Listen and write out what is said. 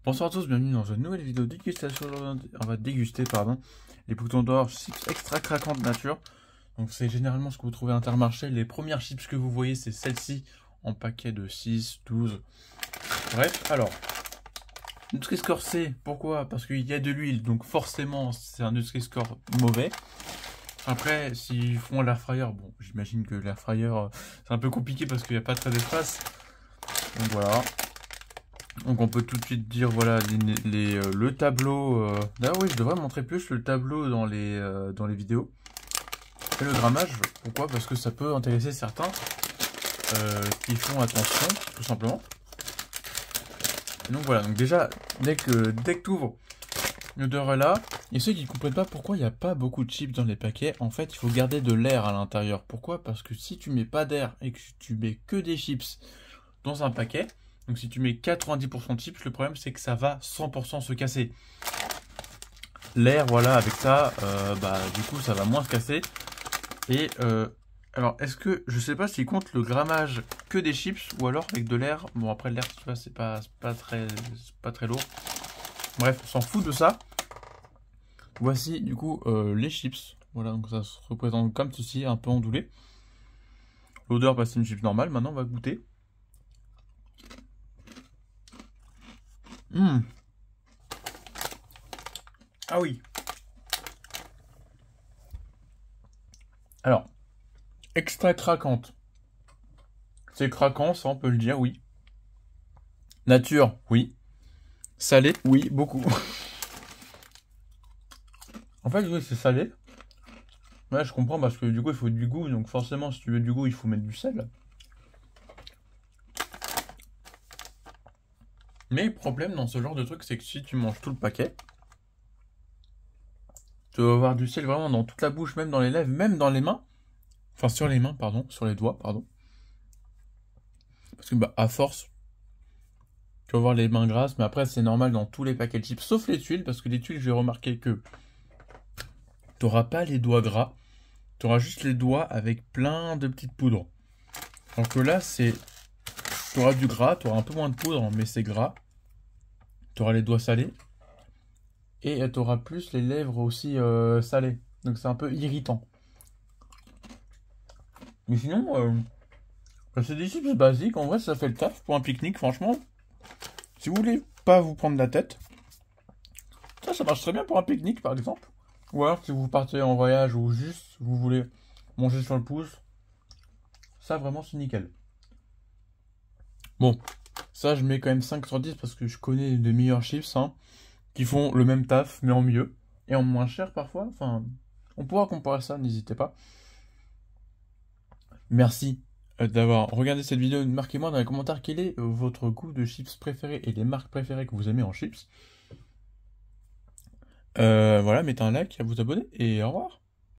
Bonsoir à tous, bienvenue dans une nouvelle vidéo de dégustation. On va déguster les boutons d'or chips extra craquantes nature. Donc c'est généralement ce que vous trouvez à Intermarché. Les premières chips que vous voyez, c'est celles-ci en paquet de 6, 12. Bref, alors, Nutri-Score C, pourquoi? Parce qu'il y a de l'huile, donc forcément c'est un Nutri-Score mauvais. Après, s'ils font l'air fryer, bon, j'imagine que l'air fryer c'est un peu compliqué parce qu'il n'y a pas très d'espace. Donc voilà. Donc on peut tout de suite dire voilà le tableau. D'ailleurs oui, je devrais montrer plus le tableau dans les vidéos. Et le grammage, pourquoi? Parce que ça peut intéresser certains qui font attention, tout simplement. Et donc voilà, donc déjà, dès que tu ouvres, l'odeur est là. Et ceux qui ne comprennent pas pourquoi il n'y a pas beaucoup de chips dans les paquets, en fait il faut garder de l'air à l'intérieur. Pourquoi? Parce que si tu mets pas d'air et que tu mets que des chips dans un paquet, donc si tu mets 90% de chips, le problème c'est que ça va 100% se casser. L'air, voilà, avec ça, du coup ça va moins se casser. Et alors est-ce que, je sais pas s'il compte le grammage que des chips ou alors avec de l'air. Bon après l'air, tu vois, c'est pas très lourd. Bref, on s'en fout de ça. Voici du coup les chips. Voilà, donc ça se représente comme ceci, un peu ondulé. L'odeur, c'est une chips normale. Maintenant on va goûter. Ah oui. Alors, extra craquante. C'est craquant, ça on peut le dire, oui. Nature, oui. Salé, oui, beaucoup. En fait, oui, c'est salé. Ouais, je comprends parce que du coup, il faut du goût. Donc forcément, si tu veux du goût, il faut mettre du sel. Mais le problème dans ce genre de truc, c'est que si tu manges tout le paquet, tu vas avoir du sel vraiment dans toute la bouche, même dans les lèvres, même dans les mains. Enfin, sur les mains, pardon, sur les doigts, pardon. Parce que, à force, tu vas avoir les mains grasses, mais après, c'est normal dans tous les paquets de chips, sauf les tuiles, parce que les tuiles, je vais remarquer que tu n'auras pas les doigts gras, tu auras juste les doigts avec plein de petites poudres. Alors que là, tu auras du gras, tu auras un peu moins de poudre, mais c'est gras. Tu auras les doigts salés. Et tu auras plus les lèvres aussi salées. Donc c'est un peu irritant. Mais sinon, c'est des chips basiques. En vrai, ça fait le taf pour un pique-nique, franchement. Si vous voulez pas vous prendre la tête, ça marche très bien pour un pique-nique, par exemple. Ou alors, si vous partez en voyage ou juste vous voulez manger sur le pouce, ça, vraiment, c'est nickel. Bon, ça, je mets quand même 5 sur 10 parce que je connais les meilleurs chips qui font le même taf, mais en mieux. Et en moins cher, parfois. Enfin, on pourra comparer ça, n'hésitez pas. Merci d'avoir regardé cette vidéo. Marquez-moi dans les commentaires quel est votre goût de chips préféré et les marques préférées que vous aimez en chips. Voilà, mettez un like, vous abonner et au revoir.